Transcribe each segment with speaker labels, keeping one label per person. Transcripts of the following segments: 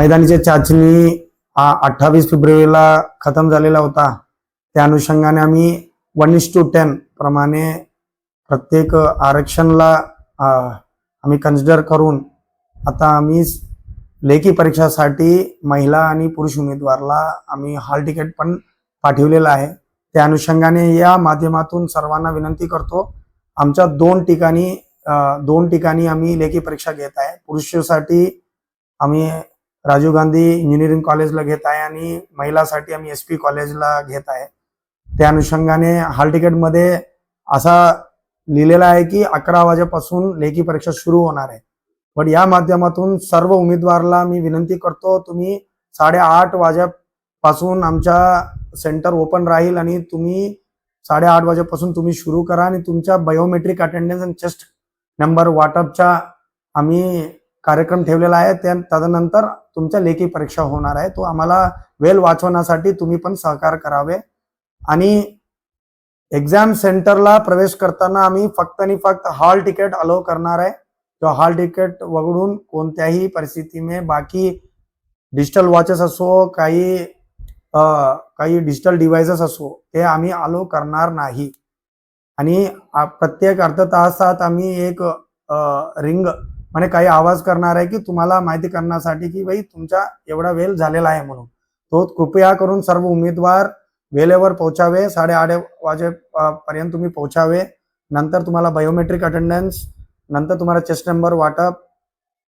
Speaker 1: मैदानीची चाचणी 28 फेब्रुवारीला खतम झालेला होता. त्या अनुषंगाने आम्ही 1:10 प्रमाणे प्रत्येक आरक्षणला आम्ही कन्सिडर करून आता आम्ही लेखी परीक्षासाठी महिला आणि पुरुष उमेदवारला आम्ही हॉल तिकीट पण पाठवलेलं आहे. त्या अनुषंगाने या माध्यमातून सर्वांना विनंती करतो, आमच्या दोन ठिकाणी आम्ही लेखी परीक्षा घेत आहे. पुरुषासाठी आम्ही राजीव गांधी इंजिनिअरिंग कॉलेजला घेत आहे आणि महिलासाठी आम्ही SP कॉलेजला घेत आहे. त्या अनुषंगाने हॉल तिकीटमध्ये असा लिहिलेला आहे की 11 वाजेपासून लेखी परीक्षा सुरू होणार आहे. पण या माध्यमातून सर्व उमेदवाराला मी विनंती करतो, तुम्ही 8:30 वाजेपासून आमच्या सेंटर ओपन राहील आणि तुम्ही 8:30 वाजेपासून तुम्ही सुरू करा आणि तुमच्या बायोमेट्रिक अटेंडन्स आणि चेस्ट नंबर वाटपचा आम्ही कार्यक्रम ठेवलेला आहे. तदनंतर तुमच्या लेखी परीक्षा होणार आहे. तो आम्हाला वेळ वाचवण्यासाठी तुम्ही पण सहकार्य करावे. आणि एक्झाम सेंटरला प्रवेश करताना आम्ही फक्त आणि फक्त हॉल तिकीट अलाउ करणार आहे. तो हॉल तिकीट वगळून कोणत्याही परिस्थितीमध्ये बाकी डिजिटल वॉचेस असो, काही डिजिटल डिव्हाइसेस असो, ते आम्ही अलाउ करणार नाही. आणि प्रत्येक अर्धा तासात आम्ही एक रिंग म्हणजे काही आवाज करणार आहे की तुम्हाला माहिती करण्यासाठी की भाई तुमचा एवढा वेळ झालेला आहे म्हणून. तो कृपया करून सर्व उमेदवार वेळेवर पोहोचावे. 8:30 वाजेपर्यंत तुम्ही पोहोचावे. नंतर तुम्हाला बायोमेट्रिक अटेंडन्स, नंतर तुम्हाला चेस्ट नंबर वाटप,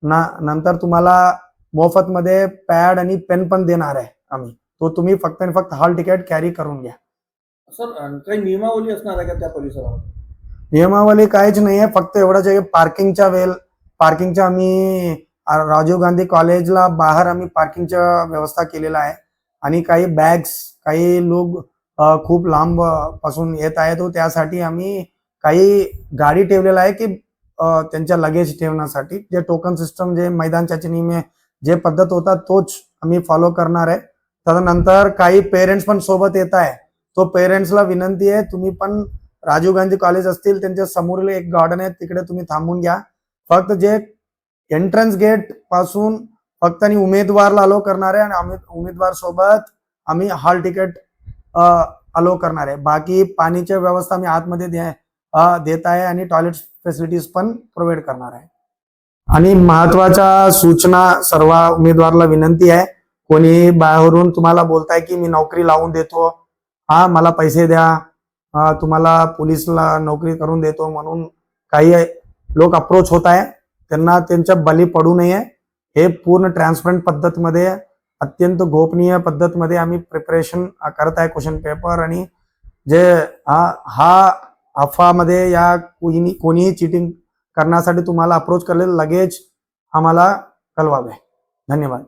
Speaker 1: नंतर तुम्हाला मोफतमध्ये पॅड आणि पेन पण देणार आहे आम्ही. तो तुम्ही फक्त आणि फक्त हॉल तिकीट कॅरी करून घ्या.
Speaker 2: सर काही नियमावली असणार आहे का त्या परिसरामध्ये?
Speaker 1: नियमावली काहीच नाही आहे. फक्त एवढंच आहे पार्किंगच्या आम्ही राजीव गांधी कॉलेजला बाहेर आम्ही पार्किंगच्या व्यवस्था केलेला आहे. आणि काही बॅग्स, काही लोक खूप लांब पासून येत आहे, तो त्यासाठी आम्ही काही गाडी ठेवलेला आहे की त्यांच्या लगेज ठेवण्यासाठी. जे टोकन सिस्टम जे मैदान चाचणी जे पद्धत होता तोच आम्ही फॉलो करणार आहे. तदनंतर काही पेरेंट्स पण सोबत येत आहे. तो पेरेंट्सला विनंती आहे, तुम्ही पण राजीव गांधी कॉलेज असतील त्यांच्या समोरील एक गार्डन आहे, तिकडे तुम्ही थांबून घ्या. फक्त जे एंट्रन्स गेट पासून फक्त आणि उमेदवारला अलाउ करणार आहे आणि उमेदवार सोबत आम्ही हॉल तिकीट अलाउ करणार आहे. बाकी पाणीची व्यवस्था आम्ही आतमध्ये देत आहे आणि टॉयलेट फॅसिलिटीज पण प्रोव्हाइड करणार आहे. आणि महत्वाच्या सूचना सर्व उमेदवाराला विनंती आहे, कोणी बाहेरून तुम्हाला बोलताय की मी नोकरी लावून देतो, मला पैसे द्या, तुम्हाला पोलिसला नोकरी करून देतो म्हणून काही लोक अप्रोच होत आहे, त्यांना त्यांच्या बली पडू नये. हे पूर्ण ट्रान्सपरंट पद्धतमध्ये, अत्यंत गोपनीय पद्धतमध्ये आम्ही प्रिपरेशन करत आहे क्वेश्चन पेपर. आणि जे हा अफवामध्ये या कोणीही चिटिंग करण्यासाठी तुम्हाला अप्रोच करेल, लगेच आम्हाला कळवावे. धन्यवाद.